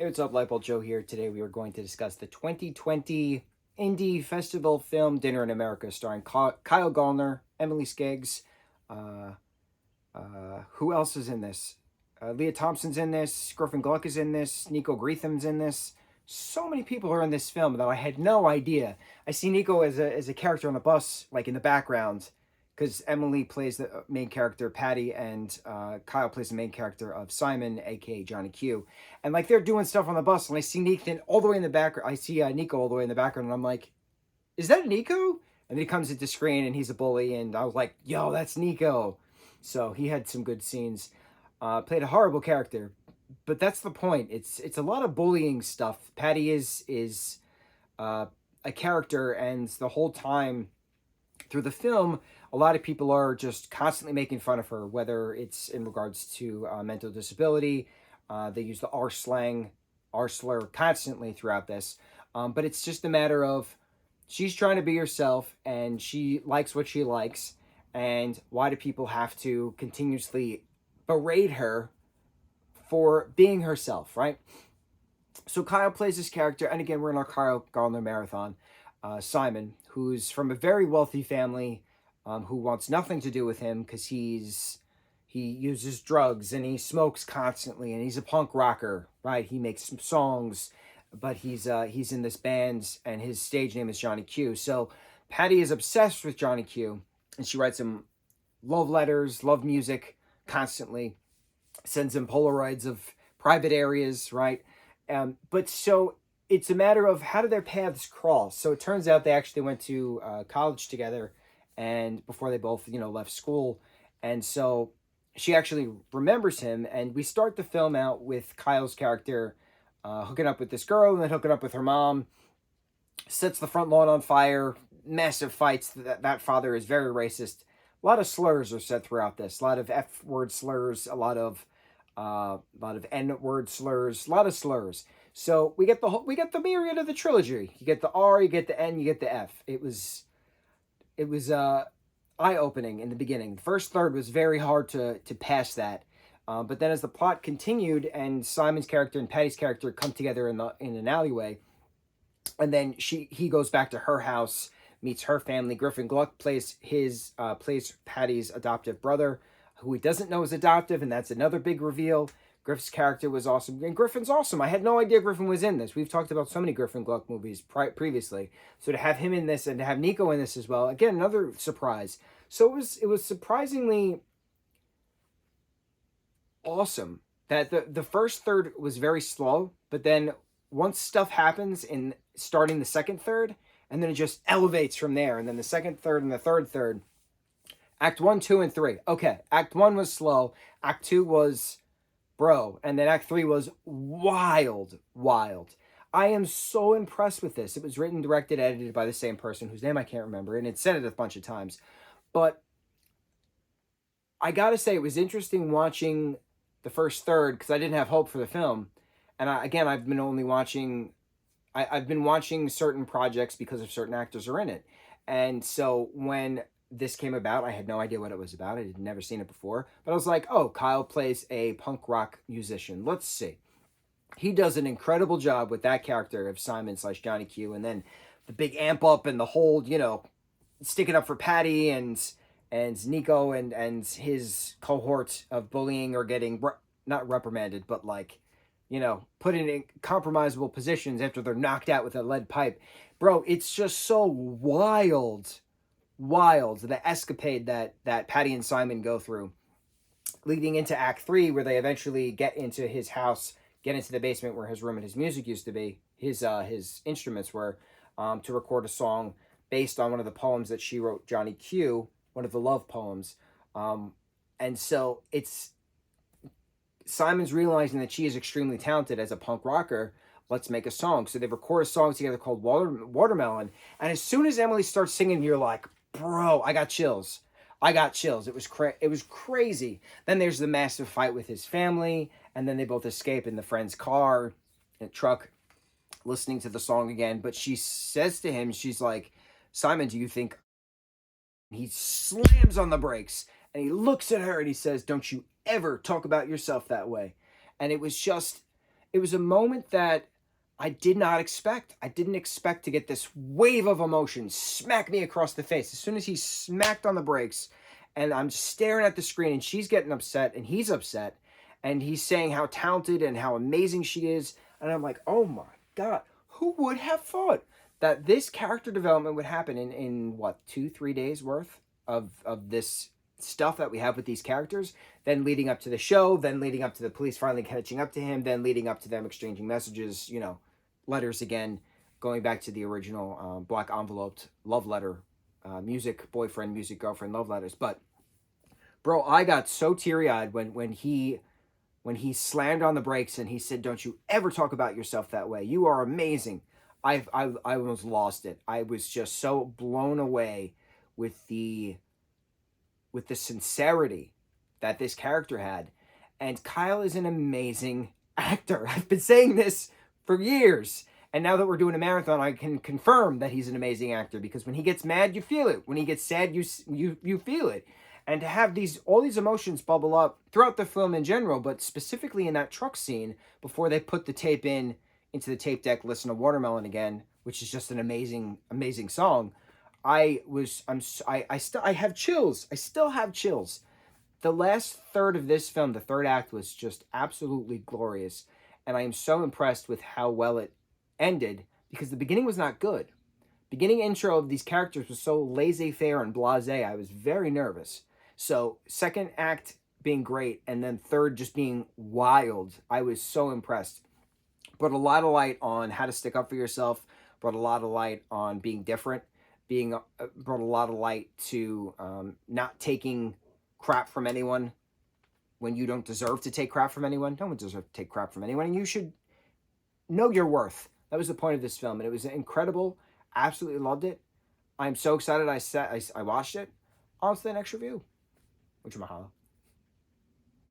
Hey, what's up, Lightbolt Joe here. Today we are going to discuss the 2020 Indie Festival film Dinner in America, starring Kyle Gallner, Emily Skeggs. Uh, who else is in this? Leah Thompson's in this. Griffin Gluck is in this. Nico Greetham's in this. So many people are in this film that I had no idea. I see Nico as a character on the bus, like in the background, because Emily plays the main character Patty, and Kyle plays the main character of Simon, aka Johnny Q. And like they're doing stuff on the bus, and I see Nathan all the way in the background. I see Nico all the way in the background, and I'm like, "Is that Nico?" And then he comes into screen, and he's a bully, and I was like, "Yo, that's Nico." So he had some good scenes. Played a horrible character, but that's the point. It's a lot of bullying stuff. Patty is a character, and the whole time through the film, a lot of people are just constantly making fun of her, whether it's in regards to mental disability. They use the R slang, R slur constantly throughout this. But it's just a matter of she's trying to be herself and she likes what she likes. And why do people have to continuously berate her for being herself, right? So Kyle plays this character, and again, we're in our Kyle Gallner marathon. Simon, who's from a very wealthy family, who wants nothing to do with him because he uses drugs and he smokes constantly, and he's a punk rocker, right? He makes some songs, but he's in this band, and his stage name is Johnny Q. So Patty is obsessed with Johnny Q, and she writes him love letters, love music constantly, sends him Polaroids of private areas, right? But so it's a matter of how do their paths cross. So it turns out they actually went to college together, and before they both left school, and so she actually remembers him. And we start the film out with Kyle's character hooking up with this girl, and then hooking up with her mom, sets the front lawn on fire, massive fights. That father is very racist. A lot of slurs are said throughout this. A lot of F word slurs. A lot of N word slurs. A lot of slurs. So we get the myriad of the trilogy. You get the R, you get the N, you get the F. It was eye opening in the beginning. The first third was very hard to pass that. But then as the plot continued and Simon's character and Patty's character come together in an alleyway, and then he goes back to her house, meets her family. Griffin Gluck plays Patty's adoptive brother, who he doesn't know is adoptive, and that's another big reveal. Griff's character was awesome, and Griffin's awesome. I had no idea Griffin was in this. We've talked about so many Griffin Gluck movies previously, so to have him in this and to have Nico in this as well, again, another surprise. So it was surprisingly awesome that the first third was very slow, but then once stuff happens in starting the second third, and then it just elevates from there, and then the second third and the third third. Act 1, 2, and 3. Okay, Act 1 was slow. Act 2 was bro. And then Act 3 was wild, wild. I am so impressed with this. It was written, directed, edited by the same person whose name I can't remember, and it said it a bunch of times. But I gotta say, it was interesting watching the first third because I didn't have hope for the film. And I've been only watching... I've been watching certain projects because of certain actors are in it. And so when this came about, I had no idea what it was about. I had never seen it before. But I was like, oh, Kyle plays a punk rock musician. Let's see. He does an incredible job with that character of Simon / Johnny Q. And then the big amp up and the whole, sticking up for Patty and Nico and his cohort of bullying or getting, not reprimanded, but like, put in compromisable positions after they're knocked out with a lead pipe. Bro, it's just so wild, the escapade that Patty and Simon go through, leading into Act 3, where they eventually get into his house, get into the basement where his room and his music used to be, his instruments were, to record a song based on one of the poems that she wrote, Johnny Q, one of the love poems. And so Simon's realizing that she is extremely talented as a punk rocker. Let's make a song. So they record a song together called Watermelon. And as soon as Emily starts singing, you're like, bro, I got chills. It was crazy. Then there's the massive fight with his family. And then they both escape in the friend's car, in a truck, listening to the song again. But she says to him, she's like, Simon, do you think... He slams on the brakes. And he looks at her and he says, don't you ever talk about yourself that way. And it was just, it was a moment that I did not expect. I didn't expect to get this wave of emotion smack me across the face. As soon as he smacked on the brakes, and I'm staring at the screen, and she's getting upset, and he's upset, and he's saying how talented and how amazing she is, and I'm like, oh my God, who would have thought that this character development would happen in what, 2-3 days worth of this stuff that we have with these characters, then leading up to the show, then leading up to the police finally catching up to him, then leading up to them exchanging messages, letters again, going back to the original black enveloped love letter, music boyfriend, music girlfriend love letters. But bro, I got so teary eyed when he slammed on the brakes and he said, "Don't you ever talk about yourself that way. You are amazing." I almost lost it. I was just so blown away with the sincerity that this character had. And Kyle is an amazing actor. I've been saying this for years. And now that we're doing a marathon, I can confirm that he's an amazing actor, because when he gets mad, you feel it. When he gets sad, you feel it. And to have all these emotions bubble up throughout the film in general, but specifically in that truck scene before they put the tape into the tape deck, Listen to Watermelon Again, which is just an amazing, amazing song. I have chills. I still have chills. The last third of this film, the third act, was just absolutely glorious. And I am so impressed with how well it ended, because the beginning was not good. Beginning intro of these characters was so laissez-faire and blasé, I was very nervous. So second act being great, and then third just being wild, I was so impressed. Brought a lot of light on how to stick up for yourself, brought a lot of light on being different, brought a lot of light to not taking crap from anyone when you don't deserve to take crap from anyone. No one deserves to take crap from anyone, and you should know your worth. That was the point of this film, and it was incredible. Absolutely loved it. I'm so excited I watched it. On to the next review. Mucho mahalo.